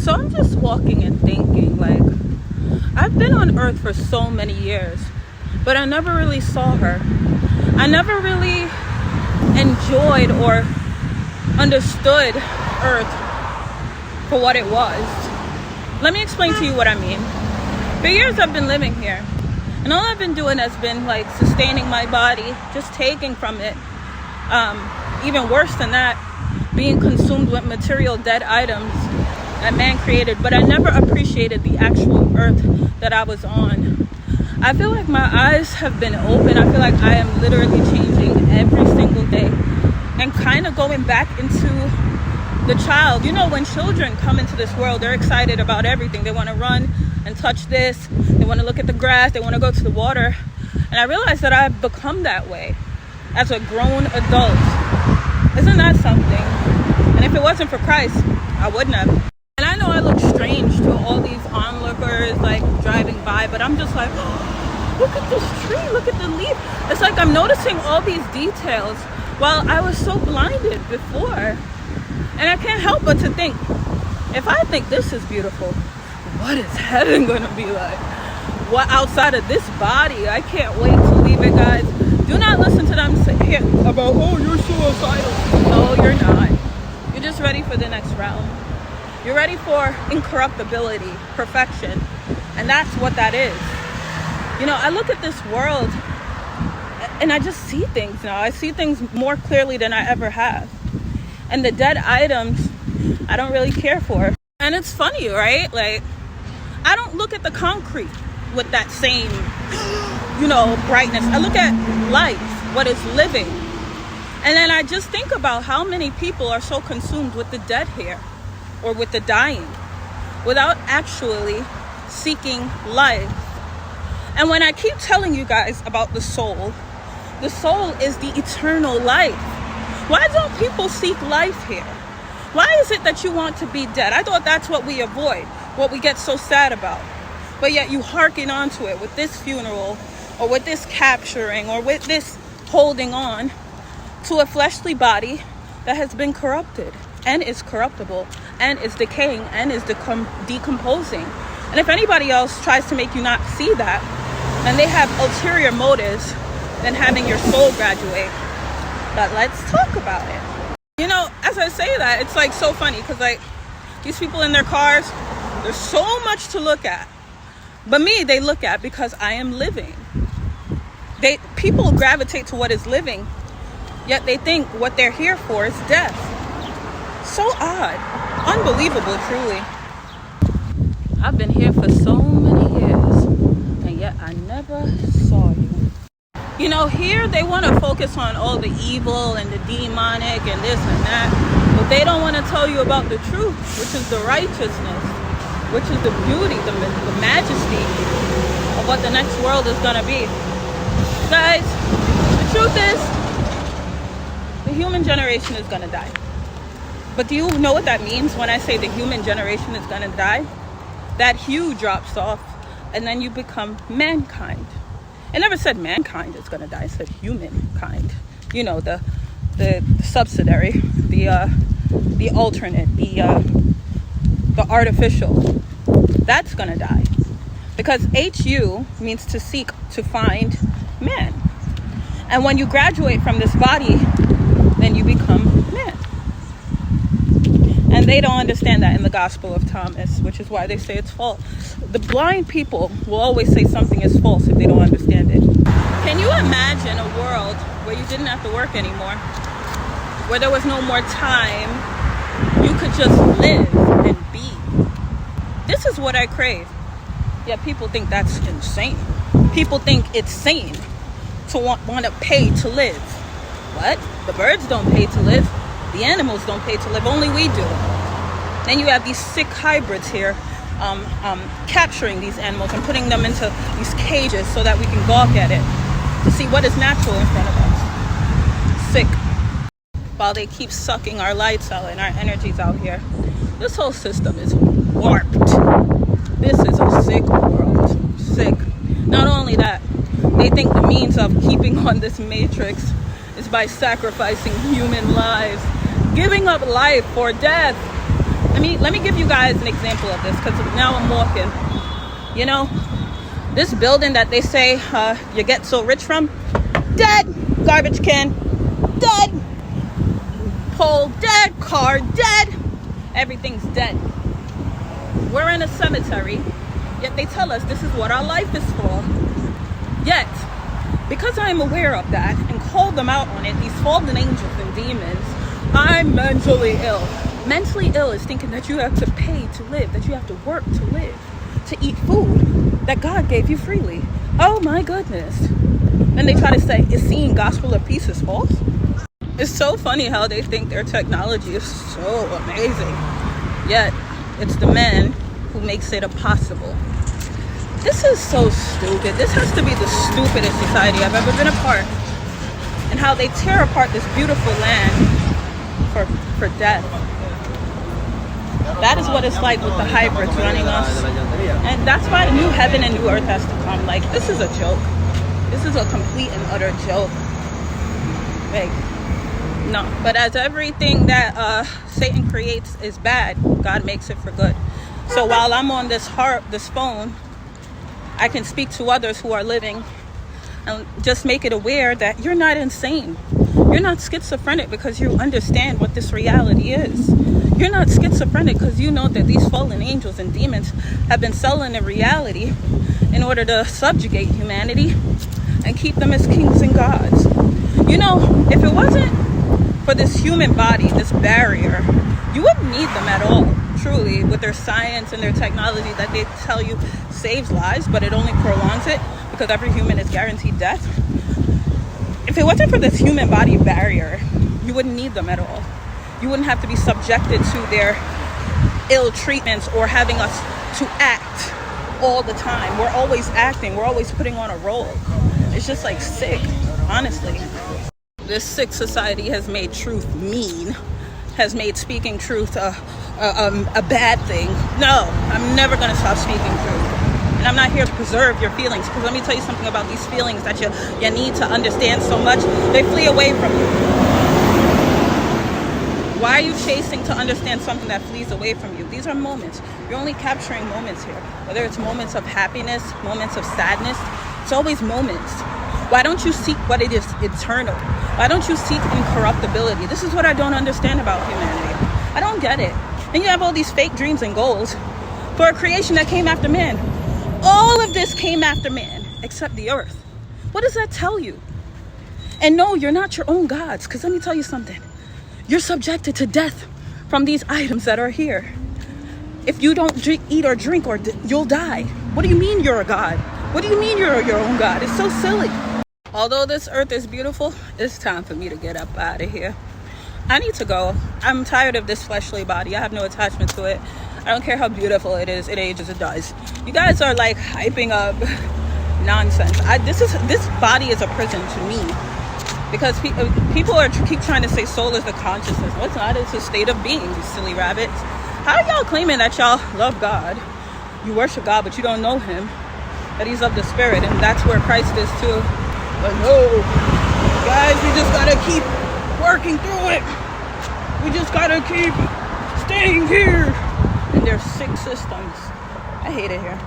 So I'm just walking and thinking, like, I've been on Earth for so many years, but I never really saw her. I never really enjoyed or understood Earth for what it was. Let me explain to you what I mean. For years I've been living here, and all I've been doing has been like sustaining my body, just taking from it. Even worse than that, being consumed with material dead items that man created, but I never appreciated the actual earth that I was on. I feel like my eyes have been open. I feel like I am literally changing every single day and kind of going back into the child. You know, when children come into this world, they're excited about everything. They want to run and touch this. They want to look at the grass. They want to go to the water. And I realized that I've become that way as a grown adult. Isn't that something? And if it wasn't for Christ, I wouldn't have. And I know I look strange to all these onlookers like driving by, but I'm just like, oh, look at this tree, look at the leaf. It's like I'm noticing all these details while I was so blinded before. And I can't help but to think, if I think this is beautiful, what is heaven gonna be like? What outside of this body? I can't wait to leave it, guys. Do not listen to them say about, oh, you're suicidal. No, you're not. You're just ready for the next realm. You're ready for incorruptibility, perfection. And that's what that is. You know, I look at this world and I just see things now. I see things more clearly than I ever have. And the dead items, I don't really care for. And it's funny, right? Like, I don't look at the concrete with that same, brightness. I look at life, what is living. And then I just think about how many people are so consumed with the dead here or with the dying without actually seeking life. And when I keep telling you guys about the soul is the eternal life. Why don't people seek life here? Why is it that you want to be dead? I thought that's what we avoid, what we get so sad about. But yet you hearken onto it with this funeral or with this capturing or with this holding on to a fleshly body that has been corrupted and is corruptible and is decaying and is decomposing. And if anybody else tries to make you not see that, then they have ulterior motives than having your soul graduate. But let's talk about it. You know, as I say that, it's like so funny because like these people in their cars, there's so much to look at. But me, they look at because I am living. People gravitate to what is living, yet they think what they're here for is death. So odd. Unbelievable, truly. I've been here for so many years, and yet I never saw you. You know, here they want to focus on all the evil and the demonic and this and that, but they don't want to tell you about the truth, which is the righteousness, which is the beauty, the majesty of what the next world is going to be. Guys, the truth is, the human generation is going to die. But do you know what that means when I say the human generation is going to die? That hue drops off, and then you become mankind. It never said mankind is going to die. It said humankind. You know, the subsidiary, the alternate, the artificial. That's going to die. Because HU means to seek, to find man. And when you graduate from this body, then you become man. And they don't understand that in the Gospel of Thomas, which is why they say it's false. The blind people will always say something is false if they don't understand it. Can you imagine a world where you didn't have to work anymore? Where there was no more time? You could just live and be. This is what I crave. Yet people think that's insane. People think it's sane to want to pay to live. What? The birds don't pay to live. The animals don't pay to live. Only we do. Then you have these sick hybrids here capturing these animals and putting them into these cages so that we can gawk at it to see what is natural in front of us. Sick. While they keep sucking our lights out and our energies out here. This whole system is warped. This is a sick world. Sick. Not only that, they think the means of keeping on this matrix is by sacrificing human lives, giving up life for death. let me give you guys an example of this, because now I'm walking. You know, this building that they say you get so rich from, dead. Garbage can, dead. Pole, dead. Car, dead. Everything's dead. We're in a cemetery, yet they tell us this is what our life is for. Yet, because I am aware of that and call them out on it, these fallen angels and demons, I'm mentally ill. Mentally ill is thinking that you have to pay to live, that you have to work to live, to eat food that God gave you freely. Oh my goodness. And they try to say, is seeing gospel of peace is false? It's so funny how they think their technology is so amazing. Yet, it's the man who makes it impossible. This is so stupid. This has to be the stupidest society I've ever been a part. And how they tear apart this beautiful land for death. That is what it's like with the hybrids running us. And that's why the new heaven and new earth has to come. Like, this is a joke. This is a complete and utter joke. Like, no. But as everything that Satan creates is bad, God makes it for good. So while I'm on this phone, I can speak to others who are living and just make it aware that you're not insane. You're not schizophrenic because you understand what this reality is. You're not schizophrenic because you know that these fallen angels and demons have been selling a reality in order to subjugate humanity and keep them as kings and gods. You know, if it wasn't for this human body, this barrier, you wouldn't need them at all, truly, with their science and their technology that they tell you saves lives, but it only prolongs it because every human is guaranteed death. If it wasn't for this human body barrier, you wouldn't need them at all. You wouldn't have to be subjected to their ill treatments or having us to act all the time. We're always acting. We're always putting on a role. It's just like sick, honestly. This sick society has made truth mean, has made speaking truth a bad thing. No, I'm never going to stop speaking truth. And I'm not here to preserve your feelings, because let me tell you something about these feelings that you need to understand so much. They flee away from you. Why are you chasing to understand something that flees away from you? These are moments. You're only capturing moments here. Whether it's moments of happiness, moments of sadness, it's always moments. Why don't you seek what it is eternal? Why don't you seek incorruptibility? This is what I don't understand about humanity. I don't get it. And you have all these fake dreams and goals for a creation that came after man. All of this came after man, except the earth. What does that tell you? And no, you're not your own gods, because let me tell you something. You're subjected to death from these items that are here. If you don't eat or drink, you'll die. What do you mean you're a god? What do you mean you're your own god? It's so silly. Although this earth is beautiful, it's time for me to get up out of here. I need to go. I'm tired of this fleshly body. I have no attachment to it. I don't care how beautiful it is. It ages, it dies. You guys are like hyping up nonsense. This body is a prison to me. Because people keep trying to say soul is the consciousness. What's not? It's a state of being, you silly rabbits. How are y'all claiming that y'all love God? You worship God, but you don't know him. That he's of the spirit, and that's where Christ is too. But no, guys, we just gotta keep working through it. We just gotta keep staying here. And there's sick systems. I hate it here.